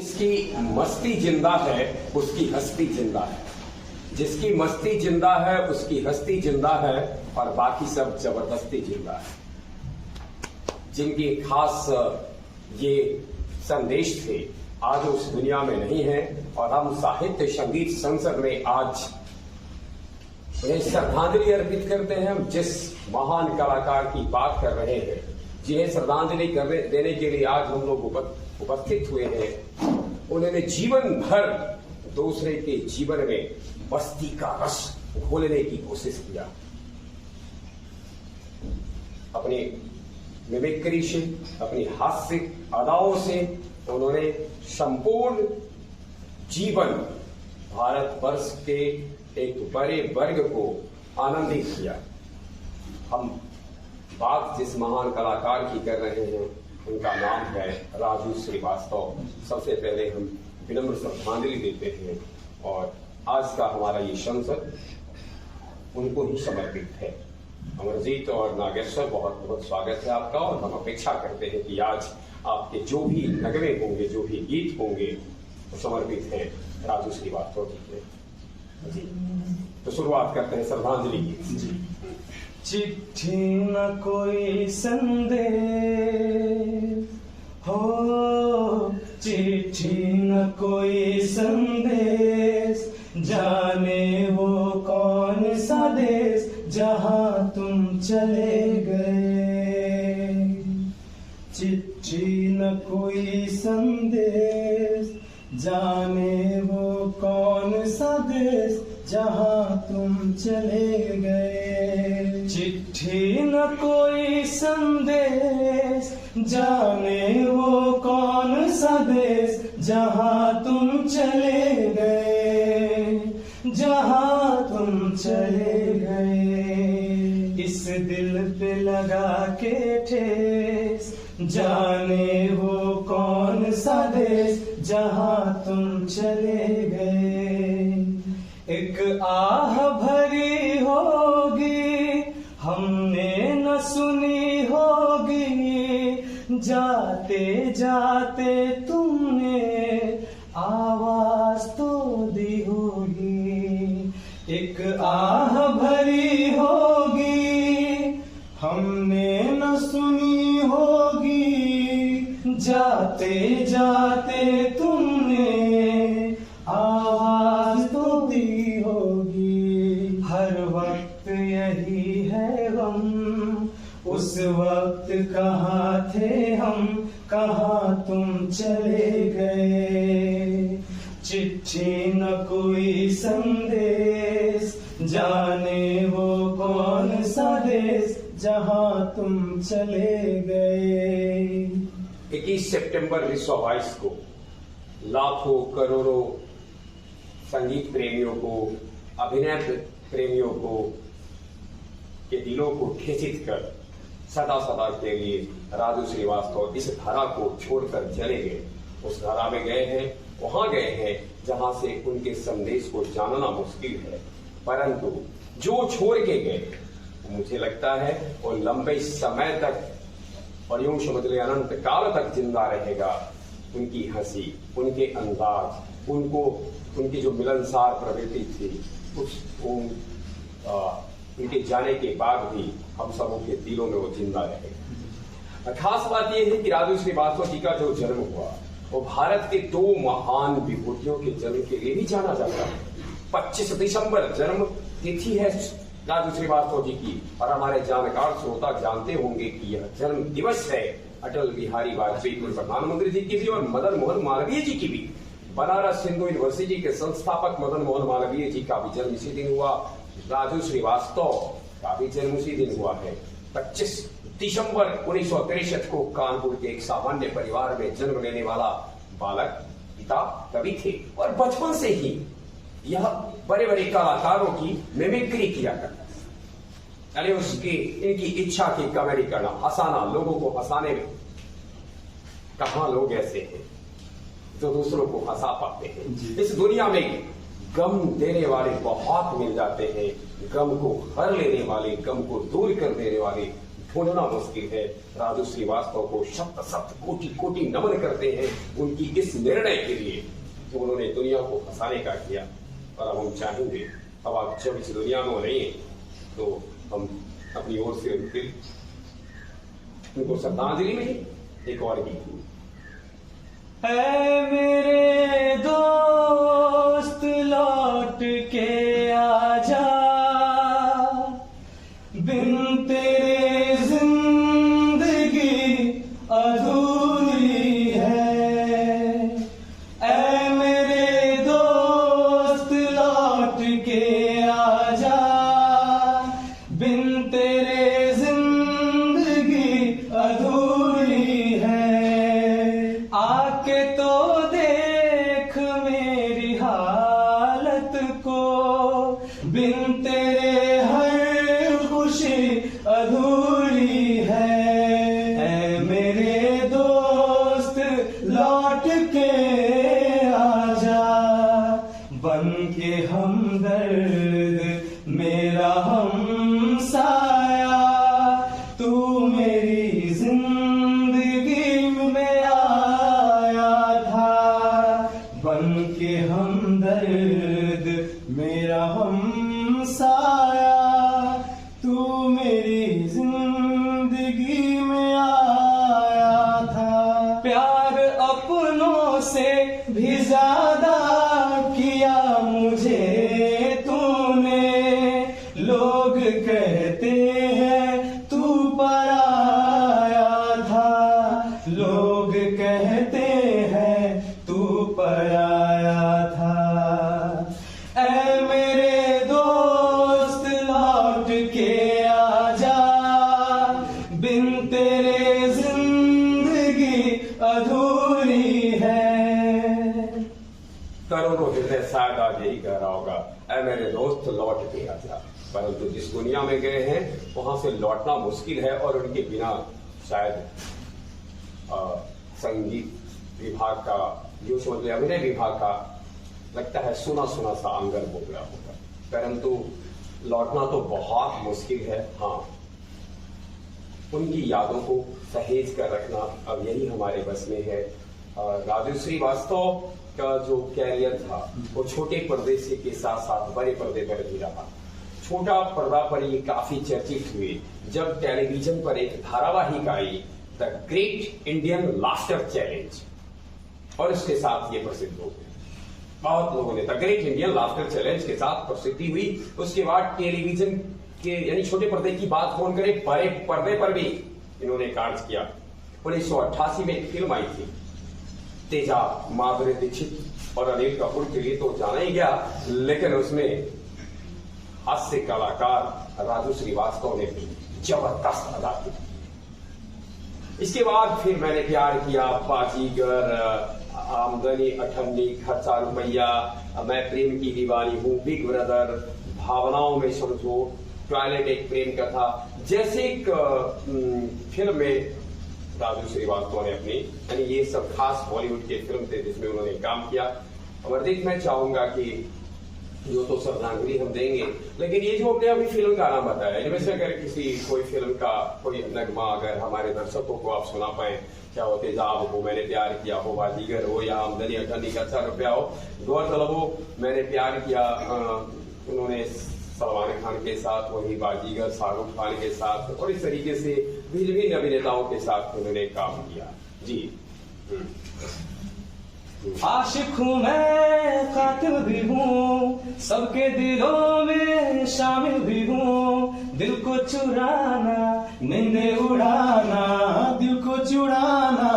जिसकी मस्ती जिंदा है उसकी हस्ती जिंदा है, जिसकी मस्ती जिंदा है उसकी हस्ती जिंदा है और बाकी सब जबरदस्ती जिंदा है। जिनके खास ये संदेश थे आज उस दुनिया में नहीं है और हम साहित्य संगीत संसद में आज उन्हें श्रद्धांजलि अर्पित करते हैं। हम जिस महान कलाकार की बात कर रहे हैं, जिन्हें श्रद्धांजलि देने के लिए आज हम लोग उपस्थित हुए हैं, उन्होंने जीवन भर दूसरे के जीवन में मस्ती का रस घोलने की कोशिश किया। अपनी मिमिक्री से, अपनी हास्य अदाओं से उन्होंने संपूर्ण जीवन भारतवर्ष के एक बड़े वर्ग को आनंदित किया। हम बात जिस महान कलाकार की कर रहे हैं उनका नाम है राजू श्रीवास्तव। सबसे पहले हम विनम्र श्रद्धांजलि देते हैं और आज का हमारा ये संसद उनको ही समर्पित है। अमरजीत और नागेश्वर, बहुत बहुत स्वागत है आपका और हम अपेक्षा करते हैं कि आज आपके जो भी नगमे होंगे, जो भी गीत होंगे, वो समर्पित हैं राजू श्रीवास्तव जी के। जी तो शुरुआत करते हैं श्रद्धांजलि की। चिट्ठी न कोई संदेश हो, चिट्ठी न कोई संदेश, जाने वो कौन सा देश जहां तुम चले गए। चिट्ठी न कोई संदेश, जाने वो कौन सा देश जहां तुम चले गए। चिट्ठी न कोई संदेश, जाने वो कौन सा देश जहां तुम चले गए, जहां तुम चले गए। इस दिल पे लगा के ठेस, जाने वो कौन सा देश जहां तुम चले गए। एक आह भरी होगी हमने न सुनी होगी, जाते जाते तुमने आवाज तो दी होगी। एक आह भरी होगी हमने न सुनी होगी, जाते जाते तुमने आवाज तो दी होगी। हर वक्त यही है गम, उस वक्त कहाँ थे हम, कहाँ तुम चले गए। चिट्ठी न कोई संदेश, जाने वो कौन सा देश जहां तुम चले गए। 21 सितंबर 1922 को लाखों करोड़ों संगीत प्रेमियों को, अभिनय प्रेमियों को के दिलों को ठेसित कर सदा सदा के लिए राजू श्रीवास्तव इस धारा को छोड़कर चले गए। उस धारा में गए हैं, वहां गए हैं जहां से उनके संदेश को जानना मुश्किल है, परंतु जो छोड़ के गए मुझे लगता है वो लंबे समय तक और यूं समझ ले अनंत काल तक जिंदा रहेगा। उनकी हंसी, उनके अंदाज, उनकी जो मिलनसार प्रवृत्ति थी, उनके जाने के बाद भी हम सबों के दिलों में वो जिंदा रहेगा। खास बात यह है कि राजू श्रीवास्तव जी का जो जन्म हुआ वो भारत के दो महान विभूतियों के जन्म के लिए भी जाना जाता है। 25 दिसंबर जन्म तिथि है राजू श्रीवास्तव जी की और हमारे जानकार श्रोता जानते होंगे कि यह जन्म दिवस है अटल बिहारी वाजपेयी पूर्व प्रधानमंत्री जी की भी और मदन मोहन मालवीय जी की भी। बनारस हिंदू यूनिवर्सिटी के संस्थापक मदन मोहन मालवीय जी का भी जन्म इसी दिन हुआ। राजू श्रीवास्तव का भी जन्म उसी दिन हुआ है। 25 दिसंबर 1963 को कानपुर के एक सामान्य परिवार में जन्म लेने वाला बालक पिता कवि थे और बचपन से ही यह बड़े बड़े कलाकारों की मिमिक्री किया करता था। यानी उसकी इनकी इच्छा की कॉमेडी करना, हंसाना, लोगों को हंसाने में। कहां लोग ऐसे हैं जो दूसरों को हंसा पाते हैं। इस दुनिया में गम देने वाले बहुत मिल जाते हैं, गम को हर लेने वाले, गम को दूर कर देने वाले ढूंढना मुश्किल है। राजू श्रीवास्तव को शत शत कोटि कोटि नमन करते हैं उनकी इस निर्णय के लिए जो उन्होंने दुनिया को फंसाने का किया। और अब हम चाहेंगे, अब आप जब इस दुनिया में नहीं है तो हम अपनी ओर से उनको श्रद्धांजलि में एक और गीत। ऐ मेरे दोस्त लौट के आजा, बिन तेरे जिंदगी अधूरी है। ऐ मेरे दोस्त लौट के आजा, बिन तेरे जिंदगी अधूरी है। आके तो देख मेरी हालत को, बिन तेरे हर खुशी अधूरी है। ऐ मेरे दोस्त लौट के आजा, बन के हमदर्द मेरा हमसाया, तू मेरी जिंदगी में आया था। बन के हमदर्द मेरा हमसाया, तू मेरी जिंदगी में आया था। प्यार अपनों से भी ज्यादा किया मुझे तूने। लोग कहते हैं तू पराया था, लोग कहते हैं तू पराया था। ऐ मेरे दोस्त लौट के आजा, बिन तेरे जिंदगी अधूरी है। करोड़ों हृदय शायद आज यही कह रहा होगा, ऐ मेरे दोस्त लौट के आजा। परंतु जिस दुनिया में गए हैं वहां से लौटना मुश्किल है और उनके बिना शायद संगीत विभाग का जो समझ लिया अभिनय विभाग का लगता है सुना सुना सा आंगन हो गया होगा। परंतु लौटना तो बहुत मुश्किल है। हाँ, उनकी यादों को सहेज कर रखना अब यही हमारे बस में है। राजू श्रीवास्तव का जो कैरियर था वो छोटे पर्दे से के साथ साथ बड़े पर्दे पर भी रहा। छोटा पर्दा पर ये काफी चर्चित हुए जब टेलीविजन पर एक धारावाहिक आई the great Indian laughter challenge, और इसके साथ ये प्रसिद्ध हो गए। बहुत लोगों ने the great Indian laughter challenge के साथ प्रसिद्धि हुई। उसके बाद टेलीविजन के यानी छोटे पर्दे की बात कौन करे, बड़े पर्दे पर भी इन्होंने कार्य किया। 1988 में एक फिल्म आई थी तेजाब, माधुरी दीक्षित और अनिल कपूर के लिए तो जाना ही गया, लेकिन उसमें हास्य कलाकार राजू श्रीवास्तव ने भी जबरदस्त अदा की। इसके बाद फिर मैंने प्यार किया, बाजीगर, आमदनी अठन्नी, खर्चा रुपया, मैं प्रेम की दीवानी हूं, बिग ब्रदर, भावनाओं में समझो, टॉयलेट एक प्रेम कथा जैसे एक फिल्म में राजू श्रीवास्तव ने अपनी यानी ये सब खास बॉलीवुड के फिल्म थे जिसमें उन्होंने काम किया। अमरदीप, मैं चाहूंगा कि जो तो श्रद्धांजलि हम देंगे, लेकिन ये जो हमने अभी फिल्म का नाम बताया इनमें से अगर किसी कोई फिल्म का कोई नगमा अगर हमारे दर्शकों को आप सुना पाए, चाहे तेजाब हो, मैंने प्यार किया हो, बाजीगर हो, या आमदनी अठन्नी का 4 रुपया हो, गौरतलब हो मैंने प्यार किया उन्होंने सलमान खान के साथ, वही बाजीगर शाहरुख खान के साथ, और इस तरीके से भिन्न भिन्न अभिनेताओं के साथ उन्होंने काम किया। जी आशिक हूँ मैं, कातिल भी हूँ, सबके दिलों में शामिल भी हूँ। दिल को चुराना, नींदे उड़ाना, दिल को चुराना,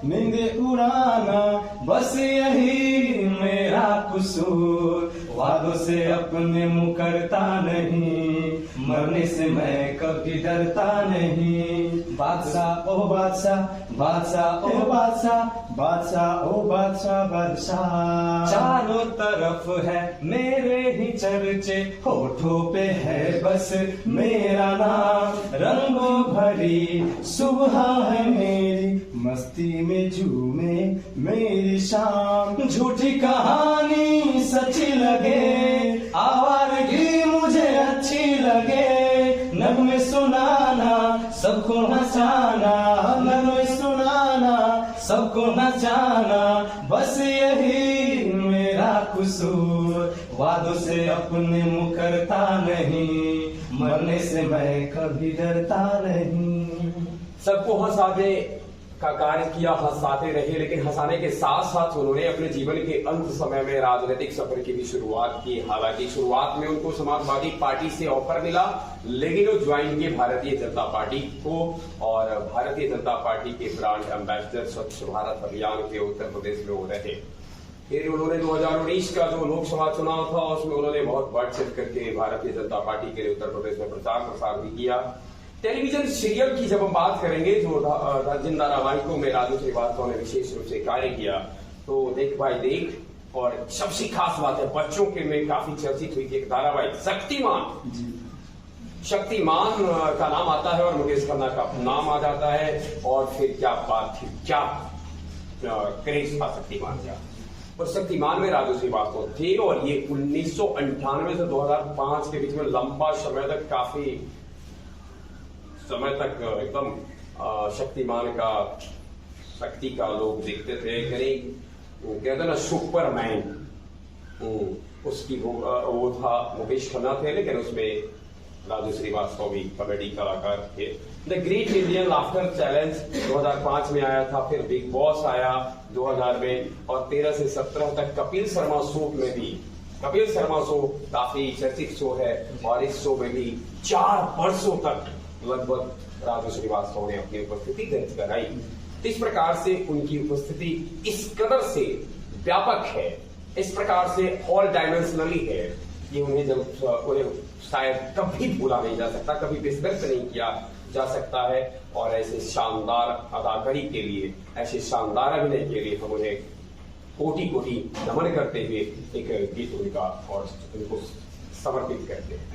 नींदे उड़ाना, बस यही मेरा कसूर। वादों से अपने मुकरता नहीं, मरने से मैं कभी डरता नहीं। बादशाह ओ बादशाह, बादशाह ओ बादशाह, बादशाह ओ बादशाह, बादशाह। चारों तरफ है मेरे ही चर्चे, होठों पे है बस मेरा नाम। रंगों भरी सुबह है मेरी, मस्ती में झूमे मेरी शाम। झूठी कहानी सच्ची लगे, आवारगी मुझे अच्छी लगे, नगमे सुनाना सब को न जाना, बस यही मेरा कसूर। वादों से अपने मुकरता नहीं, मरने से मैं कभी डरता नहीं। सबको हंसाने का कार्य किया, हंसाते रहे, लेकिन हंसाने के साथ साथ उन्होंने अपने जीवन के अंत समय में राजनीतिक सफर की भी शुरुआत की। हालांकि शुरुआत में उनको समाजवादी पार्टी से ऑफर मिला, लेकिन वो ज्वाइन किए भारतीय जनता पार्टी को, और भारतीय जनता पार्टी के ब्रांड एम्बेसडर स्वच्छ भारत अभियान के उत्तर प्रदेश में हो रहे। फिर उन्होंने 2019 का जो लोकसभा चुनाव था उसमें उन्होंने बहुत बढ़ चढ़ करके भारतीय जनता पार्टी के लिए उत्तर प्रदेश में प्रचार प्रसार भी किया। टेलीविजन सीरियल की जब हम बात करेंगे, जो जिन धारावाहिकों में राजू श्रीवास्तव ने विशेष रूप से कार्य किया, तो देख भाई देख, और सबसे खास बात है बच्चों के में काफी चर्चित हुई एक धारावाहिक शक्तिमान। शक्तिमान का नाम आता है और मुकेश खन्ना का नाम आ जाता है, और फिर क्या बात थी, क्या क्रेज था शक्तिमान का। और शक्तिमान में राजू श्रीवास्तव थे, और ये 1998 से 2005 के बीच में लंबा समय तक, काफी समय तक एकदम शक्तिमान का, शक्ति का लोग देखते थे। कहते ना सुपरमैन, उसकी वो था, मुकेश खन्ना थे, लेकिन उसमें राजू श्रीवास्तव भी कॉमेडी कलाकार थे। The great Indian laughter challenge 2005 में आया था, फिर बिग बॉस आया 2000 में, और 13 से 17 तक कपिल शर्मा शो में भी, कपिल शर्मा शो काफी चर्चित शो है, और इस शो में भी 4 वर्षों तक लगभग राजू श्रीवास्तव ने अपनी उपस्थिति दर्ज कराई। इस प्रकार से उनकी उपस्थिति इस कदर से व्यापक है, इस प्रकार से ऑल डायमेंशनली है कि उन्हें शायद कभी भूला नहीं जा सकता, कभी विस्मृत नहीं किया जा सकता है। और ऐसे शानदार अदाकारी के लिए, ऐसे शानदार अभिनय के लिए हम उन्हें कोटि कोटि नमन करते हुए एक गीत उनका और उनको समर्पित करते हैं।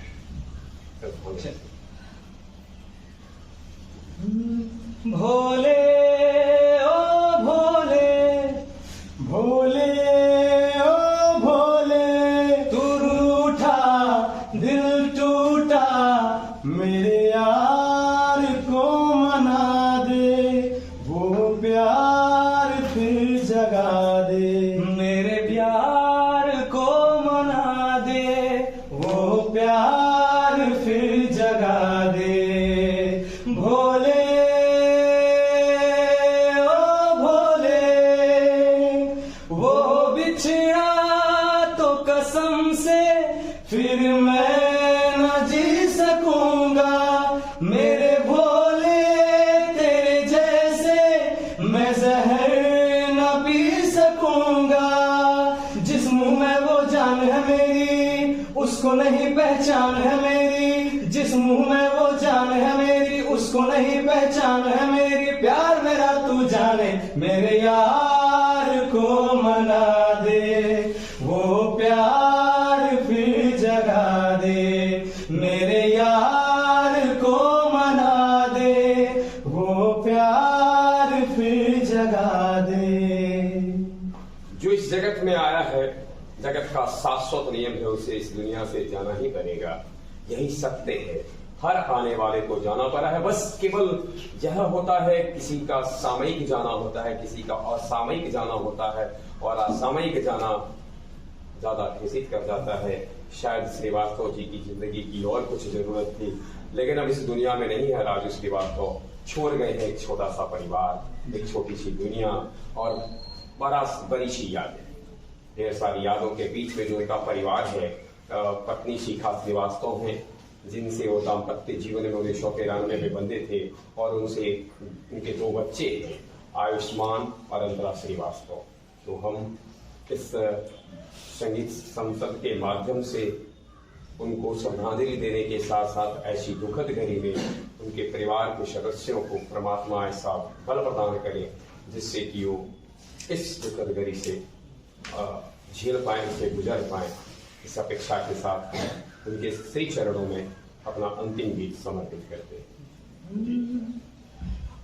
भोले ओ भोले, भोले ओ भोले, तू रूठा दिल टूटा, मेरे यार को मना दे, वो प्यार फिर जगा दे। मेरे प्यार को मना दे, वो प्यार फिर जगा दे। भोले ओ भोले, वो बिछड़ा तो कसम से फिर मैं न जी सकूंगा। मेरे भोले तेरे जैसे मैं जहर न पी सकूंगा। जिस मुंह में वो जान है मेरी, उसको नहीं पहचान है मेरी। जिस मुंह में वो जान है मेरी, उसको नहीं पहचान है मेरी। प्यार मेरा तू जाने, मेरे यार को मना दे, वो प्यार फिर जगा दे। मेरे यार को मना दे, वो प्यार फिर जगा दे। जो इस जगत में आया है, जगत का शाश्वत नियम है, उसे इस दुनिया से जाना ही पड़ेगा, यही सत्य है। हर आने वाले को जाना पड़ा है, बस केवल यह होता है किसी का सामयिक जाना होता है, किसी का असामयिक जाना होता है, और असामयिक जाना ज्यादा घोषित कर जाता है। शायद श्रीवास्तव जी की जिंदगी की और कुछ जरूरत थी, लेकिन अब इस दुनिया में नहीं है। राजू श्रीवास्तव छोड़ गए हैं एक छोटा सा परिवार, एक छोटी सी दुनिया, और बड़ी सी यादें। ढेर सारी यादों के बीच में जो उनका परिवार है, पत्नी शिखा श्रीवास्तव हैं, जिनसे वो दाम्पत्य जीवन में 1993 में बंधे थे, और उनसे उनके 2 बच्चे हैं, आयुष्मान और अंतरा श्रीवास्तव। तो हम इस संगीत संसद के माध्यम से उनको श्रद्धांजलि देने के साथ साथ ऐसी दुखद घड़ी में उनके परिवार के सदस्यों को परमात्मा ऐसा बल प्रदान करे जिससे कि वो इस दुखद घड़ी से झेल पाए, उसे गुजर पाए। इस अपेक्षा के साथ उनके श्री चरणों में अपना अंतिम गीत समर्पित करते हैं।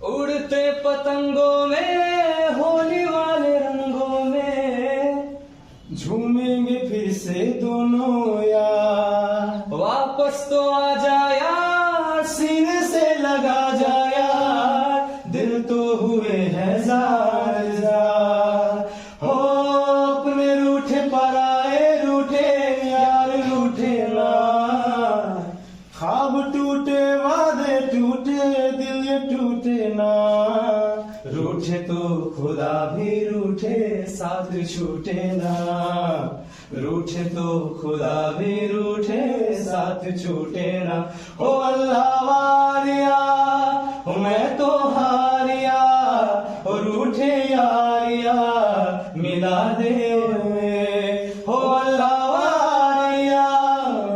उड़ते पतंगों में, होली वाले रंगों में, झूमेंगे फिर से दोनों यार। वापस तो आ जाया, सीने से लगा जाया, दिल तो हुए हैं जार जार। साथ छूटे ना, रूठे तो खुदा भी रूठे साथ छूटे ना। ओ अल्लाह वारिया मैं तो हारिया, ओ रूठे यारिया मिला दे हो अल्लाह वारिया,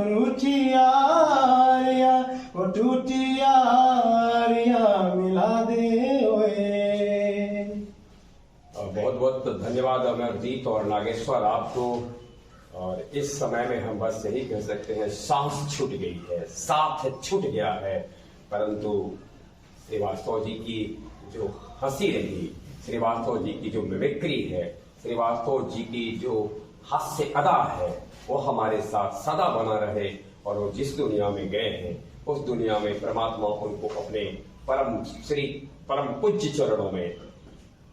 रूठी यारिया ओ टूटी यारिया मिला दे। बहुत बहुत धन्यवाद अमरजीत और नागेश्वर आपको। और इस समय में हम बस यही कह सकते हैं, सांस छूट गई है, साथ छूट गया है, परंतु श्रीवास्तव जी की जो हंसी रही, श्रीवास्तव जी की जो मिमिक्री है, श्रीवास्तव जी की जो हास्य अदा है, वो हमारे साथ सदा बना रहे। और वो जिस दुनिया में गए हैं उस दुनिया में परमात्मा उनको अपने परम पूज्य चरणों में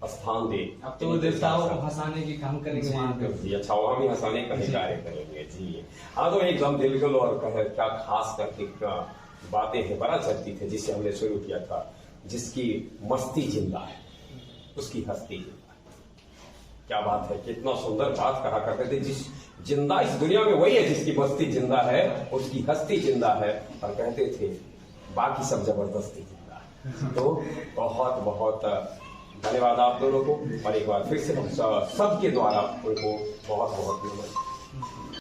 स्थान दे। अब तो देवताओं को हंसाने की काम करेंगे वहां पे जी। अच्छा, वहां भी हंसाने का ही कार्य करेंगे जी। हाँ, तो एकदम दिलगुल और क्या खास करके बातें हैं, बड़ा चलती थे जिससे हमने शुरू किया था, जिसकी मस्ती जिंदा है उसकी हस्ती जिंदा है। क्या बात है, कितना सुंदर बात कहा करते थे, जिस जिंदा इस दुनिया में वही है जिसकी मस्ती जिंदा है, उसकी हस्ती जिंदा है। और कहते थे बाकी सब जबरदस्ती जिंदा है। तो बहुत बहुत धन्यवाद आप दोनों को, और एक बार फिर से हम सबके द्वारा उनको बहुत बहुत नमन।